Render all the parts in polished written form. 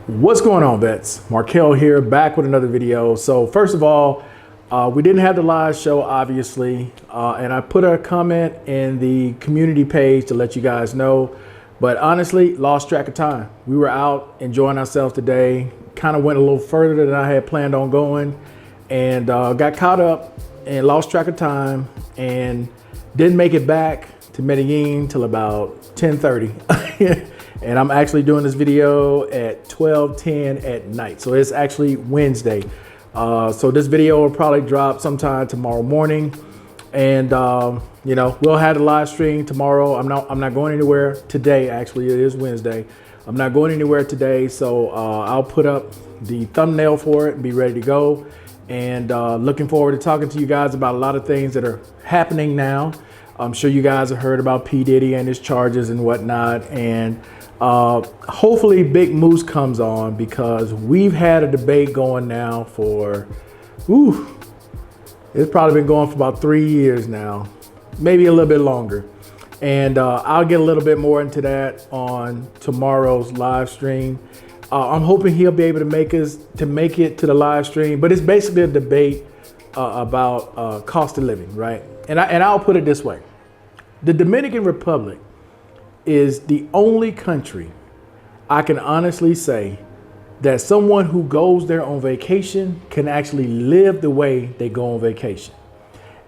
What's going on, vets? Markel here, back with another video. So first of all, we didn't have the live show, obviously, and I put a comment in the community page to let you guys know, but honestly, lost track of time. We were out enjoying ourselves today, kind of went a little further than I had planned on going, and got caught up and lost track of time and didn't make it back to Medellin till about 10:30. And I'm actually doing this video at 12:10 at night. So it's actually Wednesday. So this video will probably drop sometime tomorrow morning. And we'll have the live stream tomorrow. I'm not going anywhere today. Actually, it is Wednesday. I'm not going anywhere today. So I'll put up the thumbnail for it and be ready to go. And looking forward to talking to you guys about a lot of things that are happening now. I'm sure you guys have heard about P. Diddy and his charges and whatnot. And hopefully Big Moose comes on, because we've had a debate going now for, it's probably been going for about 3 years now, maybe a little bit longer. And I'll get a little bit more into that on tomorrow's live stream. I'm hoping he'll be able to make it to the live stream, but it's basically a debate about cost of living, right? And I'll put it this way. The Dominican Republic is the only country I can honestly say that someone who goes there on vacation can actually live the way they go on vacation.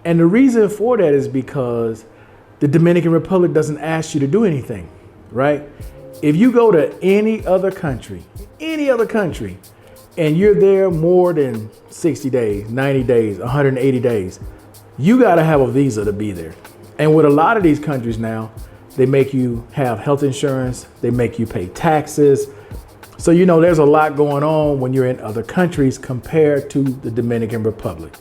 And the reason for that is because the Dominican Republic doesn't ask you to do anything, right? If you go to any other country, and you're there more than 60 days, 90 days, 180 days, you got to have a visa to be there. And with a lot of these countries now, they make you have health insurance, they make you pay taxes. So, there's a lot going on when you're in other countries compared to the Dominican Republic.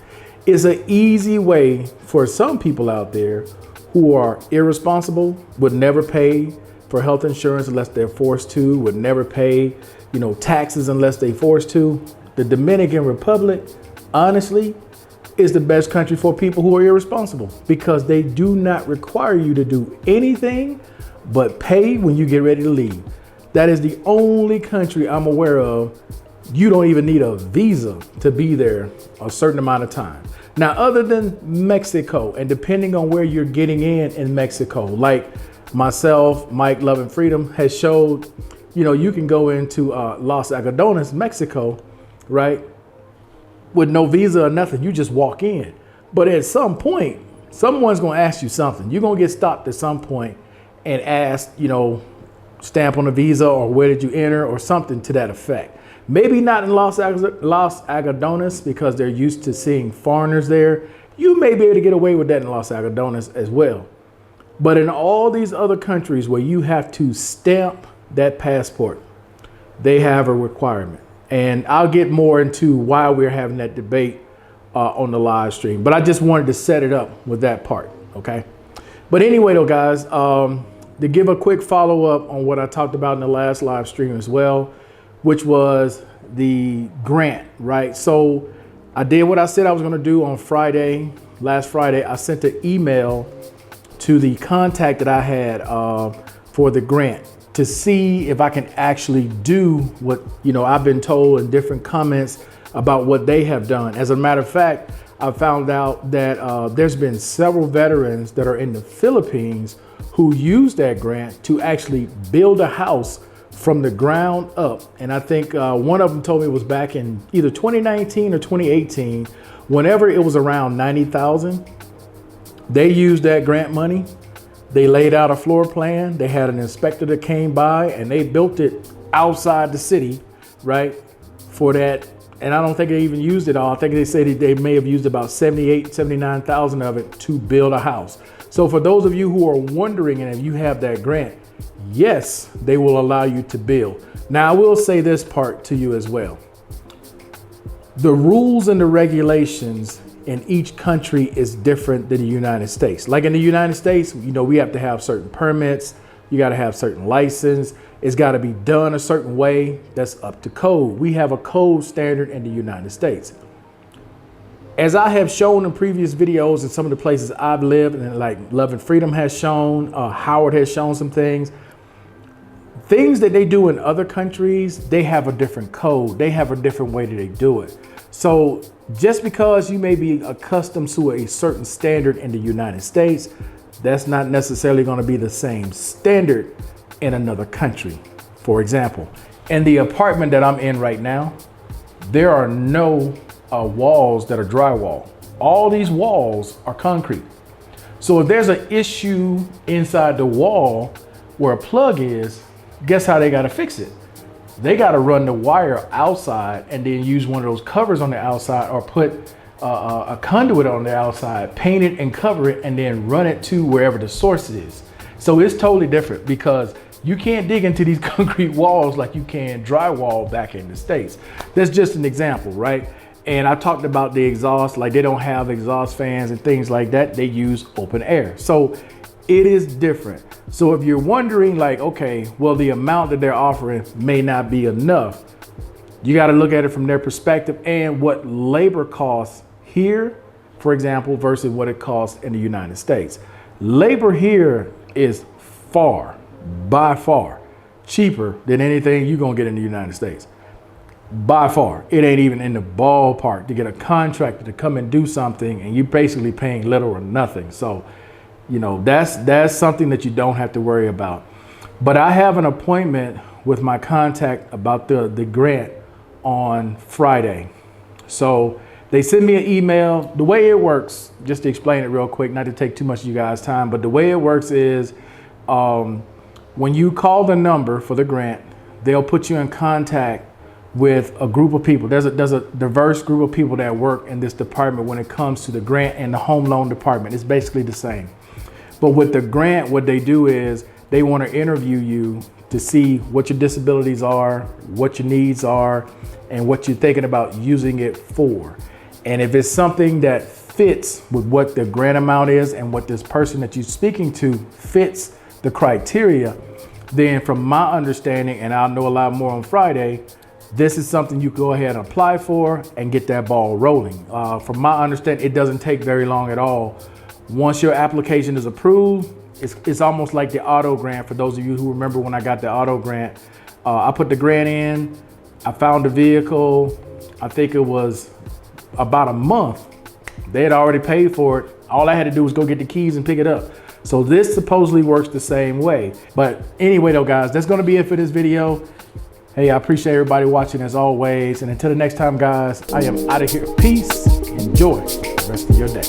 It's an easy way for some people out there who are irresponsible, would never pay for health insurance unless they're forced to, would never pay, taxes unless they're forced to. The Dominican Republic, honestly, is the best country for people who are irresponsible, because they do not require you to do anything but pay when you get ready to leave. That is the only country I'm aware of. You don't even need a visa to be there a certain amount of time. Now, other than Mexico, and depending on where you're getting in Mexico, like myself, Mike Love and Freedom has showed, you can go into Los Algodones, Mexico, right? With no visa or nothing, you just walk in. But at some point, someone's gonna ask you something. You're gonna get stopped at some point and ask, stamp on a visa or where did you enter or something to that effect. Maybe not in Los Algodones, because they're used to seeing foreigners there. You may be able to get away with that in Los Algodones as well. But in all these other countries where you have to stamp that passport, they have a requirement. And I'll get more into why we're having that debate on the live stream. But I just wanted to set it up with that part, okay? But anyway, though, guys, to give a quick follow-up on what I talked about in the last live stream as well, which was the grant, right? So I did what I said I was going to do on Friday. Last Friday, I sent an email to the contact that I had for the grant, to see if I can actually do what, I've been told in different comments about what they have done. As a matter of fact, I found out that there's been several veterans that are in the Philippines who used that grant to actually build a house from the ground up. And I think one of them told me it was back in either 2019 or 2018, whenever it was around 90,000, they used that grant money. They laid out a floor plan. They had an inspector that came by and they built it outside the city, right? For that. And I don't think they even used it all. I think they said they may have used about 79,000 of it to build a house. So for those of you who are wondering, and if you have that grant, yes, they will allow you to build. Now, I will say this part to you as well. The rules and the regulations in each country is different than the United States. Like in the United States, we have to have certain permits. You got to have certain license. It's got to be done a certain way. That's up to code. We have a code standard in the United States. As I have shown in previous videos in some of the places I've lived, and like Love and Freedom has shown, Howard has shown some things. things that they do in other countries, they have a different code. They have a different way that they do it. So just because you may be accustomed to a certain standard in the United States, that's not necessarily going to be the same standard in another country. For example, in the apartment that I'm in right now, there are no walls that are drywall. All these walls are concrete. So if there's an issue inside the wall where a plug is, guess how they got to fix it? They got to run the wire outside and then use one of those covers on the outside, or put a conduit on the outside, paint it and cover it, and then run it to wherever the source is. So it's totally different, because you can't dig into these concrete walls like you can drywall back in the States. That's just an example, right? And I talked about the exhaust, like they don't have exhaust fans and things like that. They use open air. So it is different. So if you're wondering like, okay, well, the amount that they're offering may not be enough, you got to look at it from their perspective and what labor costs here, for example, versus what it costs in the United States. Labor here is by far cheaper than anything you're going to get in the United States. By far. It ain't even in the ballpark to get a contractor to come and do something, and you're basically paying little or nothing. So, you know, that's something that you don't have to worry about. But I have an appointment with my contact about the grant on Friday. So they send me an email. The way it works, just to explain it real quick, not to take too much of you guys' time, but the way it works is when you call the number for the grant, they'll put you in contact with a group of people. There's a diverse group of people that work in this department when it comes to the grant and the home loan department. It's basically the same. But with the grant, what they do is they want to interview you to see what your disabilities are, what your needs are, and what you're thinking about using it for. And if it's something that fits with what the grant amount is and what this person that you're speaking to fits the criteria, then from my understanding, and I'll know a lot more on Friday, this is something you go ahead and apply for and get that ball rolling. From my understanding, it doesn't take very long at all. Once your application is approved, it's almost like the auto grant. For those of you who remember when I got the auto grant, I put the grant in, I found the vehicle, I think it was about a month. They had already paid for it. All I had to do was go get the keys and pick it up. So this supposedly works the same way. But anyway though, guys, that's gonna be it for this video. Hey, I appreciate everybody watching as always. And until the next time, guys, I am out of here. Peace. Enjoy the rest of your day.